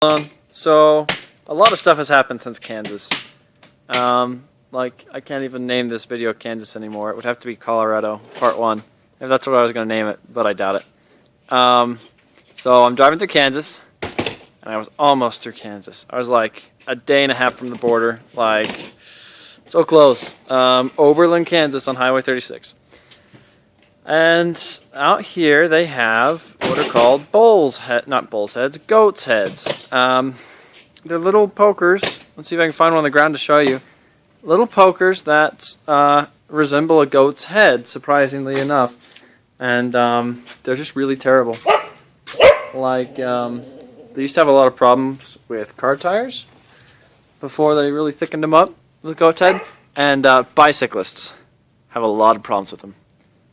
So a lot of stuff has happened since Kansas. Like, I can't even name this video Kansas anymore. It would have to be Colorado, part 1. If that's what I was going to name it, but I doubt it. So I'm driving through Kansas, and I was almost through Kansas. I was like a day and a half from the border, like so close. Oberlin, Kansas on Highway 36. And out here they have what are called goat's heads. They're little pokers. Let's see if I can find one on the ground to show you. Little pokers that resemble a goat's head, surprisingly enough. And they're just really terrible. Like, they used to have a lot of problems with car tires before they really thickened them up with goat's head. And bicyclists have a lot of problems with them.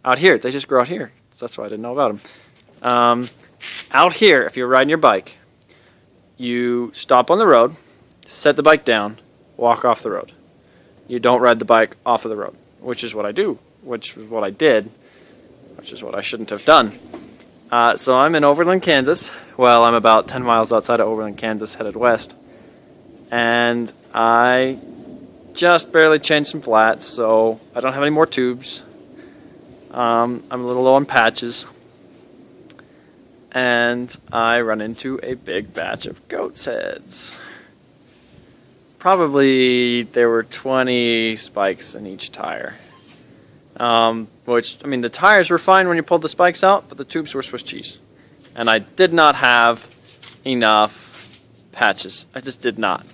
Out here, they just grow out here. So that's why I didn't know about them. Out here, if you're riding your bike, you stop on the road, set the bike down, walk off the road. You don't ride the bike off of the road, which is what I do, which is what I did, which is what I shouldn't have done. So I'm in Oberlin, Kansas. Well, I'm about 10 miles outside of Oberlin, Kansas, headed west. And I just barely changed some flats, so I don't have any more tubes. I'm a little low on patches. And I run into a big batch of goat's heads. Probably there were 20 spikes in each tire. Which, I mean, the tires were fine when you pulled the spikes out, but the tubes were Swiss cheese. And I did not have enough patches. I just did not.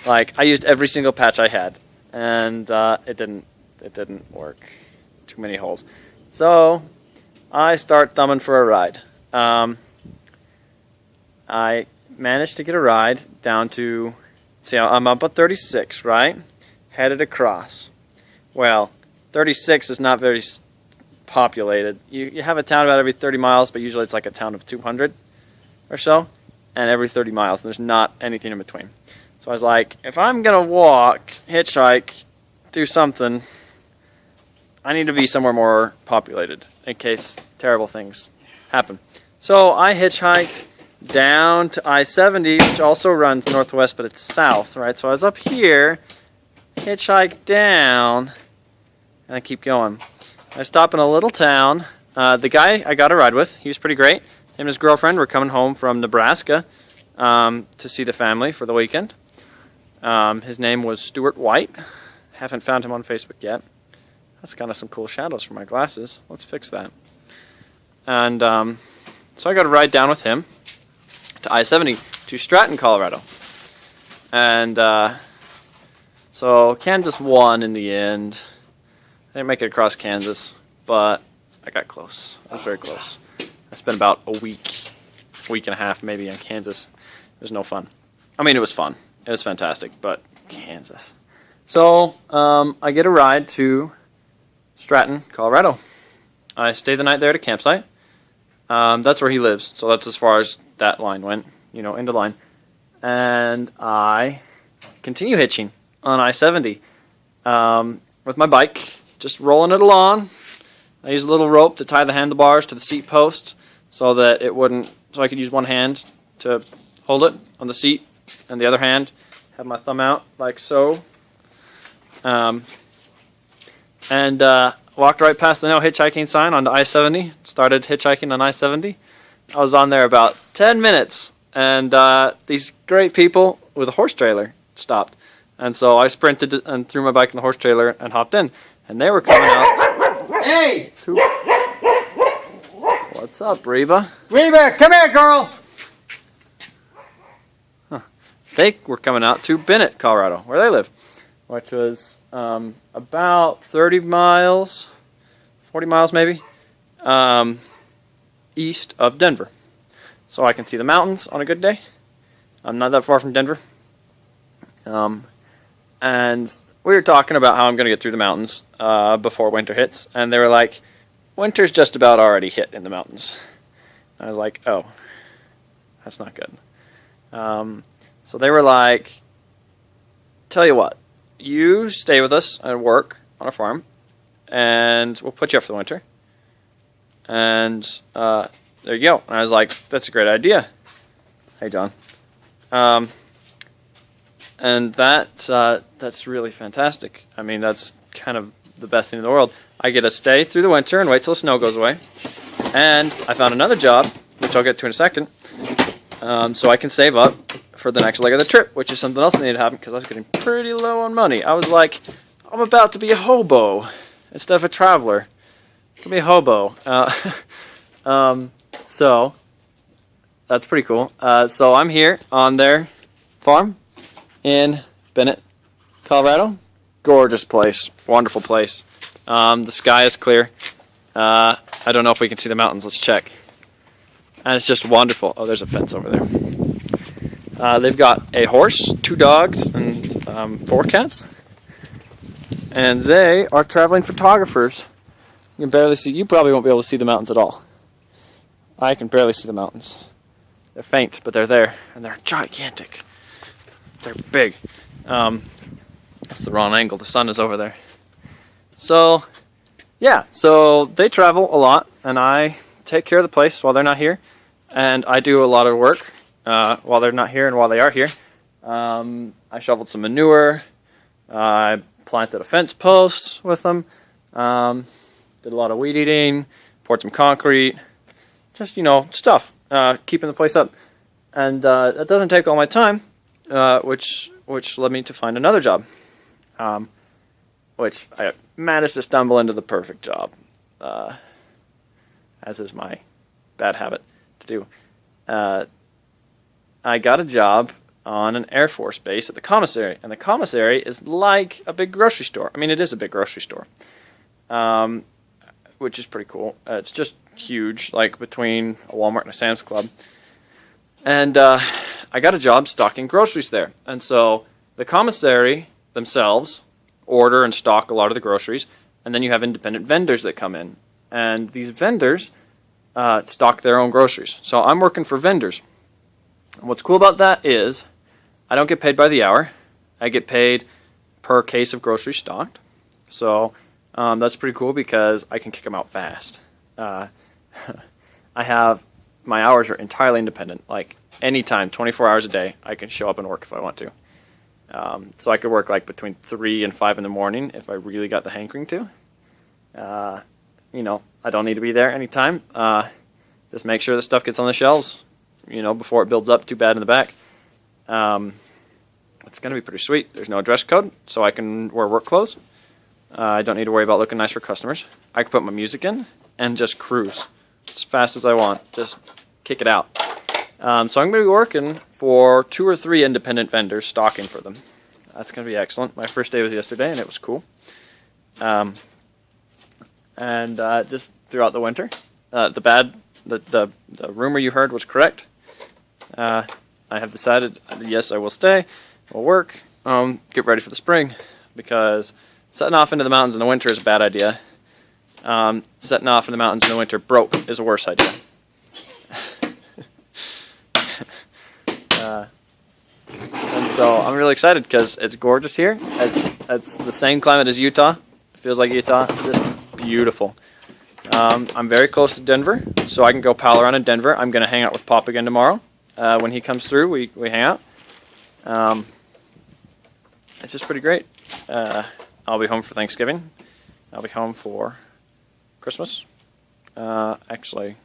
Like, I used every single patch I had, and it didn't work. Too many holes. So I start thumbing for a ride. I managed to get a ride down to, see, I'm up at 36, right? Headed across. Well, 36 is not very populated. You have a town about every 30 miles, but usually it's like a town of 200 or so, and every 30 miles, there's not anything in between. So I was like, if I'm going to walk, hitchhike, do something, I need to be somewhere more populated in case terrible things happen. So I hitchhiked down to I-70, which also runs northwest, but it's south, right? So I was up here, hitchhiked down, and I keep going. I stop in a little town. The guy I got a ride with, he was pretty great. Him and his girlfriend were coming home from Nebraska to see the family for the weekend. His name was Stuart White. Haven't found him on Facebook yet. That's kind of some cool shadows for my glasses. Let's fix that. And so I got a ride down with him to I-70 to Stratton, Colorado. And so Kansas won in the end. I didn't make it across Kansas, but I got close. I was very close. I spent about a week and a half maybe in Kansas. It was no fun. I mean, it was fun. It was fantastic, but Kansas. So I get a ride to Stratton, Colorado. I stay the night there at a campsite. That's where he lives, so that's as far as that line went, you know, into line. And I continue hitching on I-70 with my bike, just rolling it along. I use a little rope to tie the handlebars to the seat post so that it wouldn't, so I could use one hand to hold it on the seat, and the other hand have my thumb out like so. And walked right past the no hitchhiking sign onto I-70. Started hitchhiking on I-70. I was on there about 10 minutes, and these great people with a horse trailer stopped. And so I sprinted and threw my bike in the horse trailer and hopped in. And they were coming out. Hey! What's up, Reba? Reba, come here, girl! Huh. They were coming out to Bennett, Colorado, where they live, which was about 30 miles, 40 miles maybe, east of Denver. So I can see the mountains on a good day. I'm not that far from Denver. And we were talking about how I'm going to get through the mountains before winter hits. And they were like, winter's just about already hit in the mountains. And I was like, oh, that's not good. So they were like, tell you what, you stay with us and work on a farm, and we'll put you up for the winter. And there you go. And I was like, that's a great idea. Hey, John. And that's really fantastic. I mean, that's kind of the best thing in the world. I get to stay through the winter and wait till the snow goes away. And I found another job, which I'll get to in a second, so I can save up for the next leg of the trip, which is something else that needed to happen because I was getting pretty low on money. I was like, I'm about to be a hobo instead of a traveler. I'm going to be a hobo. So that's pretty cool. So I'm here on their farm in Bennett, Colorado. Gorgeous place. Wonderful place. The sky is clear. I don't know if we can see the mountains. Let's check. And it's just wonderful. Oh, there's a fence over there. They've got a horse, 2 dogs, and 4 cats. And they are traveling photographers. You can barely see. You probably won't be able to see the mountains at all. I can barely see the mountains. They're faint, but they're there, and they're gigantic. They're big. That's the wrong angle. The sun is over there. So, yeah. So they travel a lot, and I take care of the place while they're not here, and I do a lot of work while they're not here and while they are here. I shoveled some manure. I planted a fence post with them. Did a lot of weed eating. Poured some concrete. Just, stuff. Keeping the place up. And that doesn't take all my time, which led me to find another job. Which I managed to stumble into the perfect job, as is my bad habit to do. I got a job on an Air Force base at the commissary, and the commissary is like a big grocery store. I mean, it is a big grocery store, which is pretty cool. It's just huge, like between a Walmart and a Sam's Club. And I got a job stocking groceries there. And so the commissary themselves order and stock a lot of the groceries, and then you have independent vendors that come in. And these vendors stock their own groceries. So I'm working for vendors. And what's cool about that is I don't get paid by the hour. I get paid per case of groceries stocked. So that's pretty cool because I can kick them out fast. My hours are entirely independent. Like anytime, 24 hours a day, I can show up and work if I want to. So I could work like between 3 and 5 in the morning if I really got the hankering to. I don't need to be there anytime. Just make sure the stuff gets on the shelves, before it builds up too bad in the back. It's going to be pretty sweet. There's no dress code, so I can wear work clothes. I don't need to worry about looking nice for customers. I can put my music in and just cruise as fast as I want. Just kick it out. So I'm going to be working for 2 or 3 independent vendors, stocking for them. That's going to be excellent. My first day was yesterday, and it was cool. Just throughout the winter, the rumor you heard was correct. I have decided, yes, I will stay. We'll work. Get ready for the spring, because setting off into the mountains in the winter is a bad idea. Setting off in the mountains in the winter broke is a worse idea. And so I'm really excited because it's gorgeous here. It's the same climate as Utah. It feels like Utah. Just beautiful. I'm very close to Denver, so I can go pal around in Denver. I'm going to hang out with Pop again tomorrow. When he comes through, we hang out. It's just pretty great. I'll be home for Thanksgiving. I'll be home for Christmas. Actually,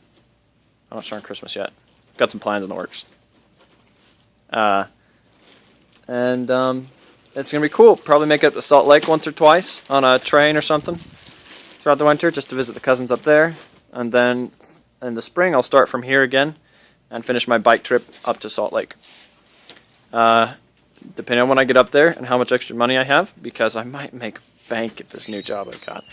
I'm not sure on Christmas yet. Got some plans in the works. It's going to be cool. Probably make it up to Salt Lake once or twice on a train or something throughout the winter, just to visit the cousins up there. And then in the spring, I'll start from here again and finish my bike trip up to Salt Lake. Depending on when I get up there and how much extra money I have, because I might make bank at this new job I got.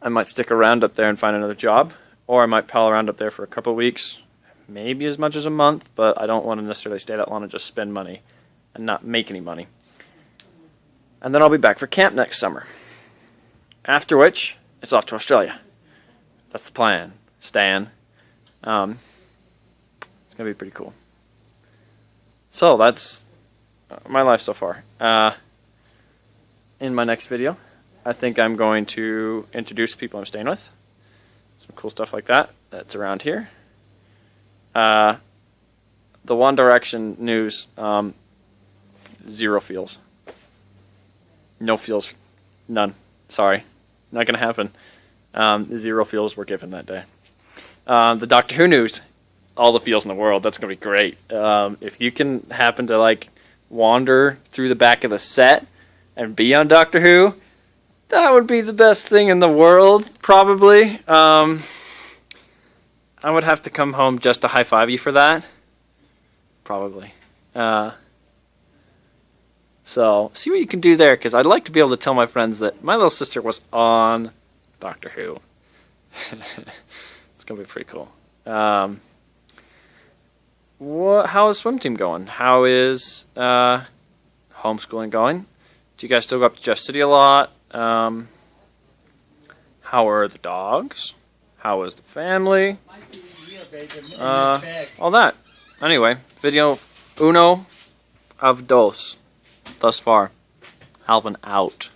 I might stick around up there and find another job, or I might pal around up there for a couple of weeks, maybe as much as a month, but I don't want to necessarily stay that long and just spend money and not make any money. And then I'll be back for camp next summer. After which, it's off to Australia. That's the plan. Stan. It's going to be pretty cool. So that's my life so far. In my next video, I think I'm going to introduce people I'm staying with. Some cool stuff like that. That's around here. The the One Direction news, zero feels. No feels. None. Sorry. Not going to happen. Zero feels were given that day. The Doctor Who news, all the feels in the world. That's going to be great. If you can happen to, like, wander through the back of the set and be on Doctor Who, that would be the best thing in the world, probably. I would have to come home just to high-five you for that. Probably. So, see what you can do there, because I'd like to be able to tell my friends that my little sister was on Doctor Who. It's going to be pretty cool. How is swim team going? How is homeschooling going? Do you guys still go up to Jeff City a lot? How are the dogs? How is the family? All that. Anyway, video uno of dos thus far. Alvin out.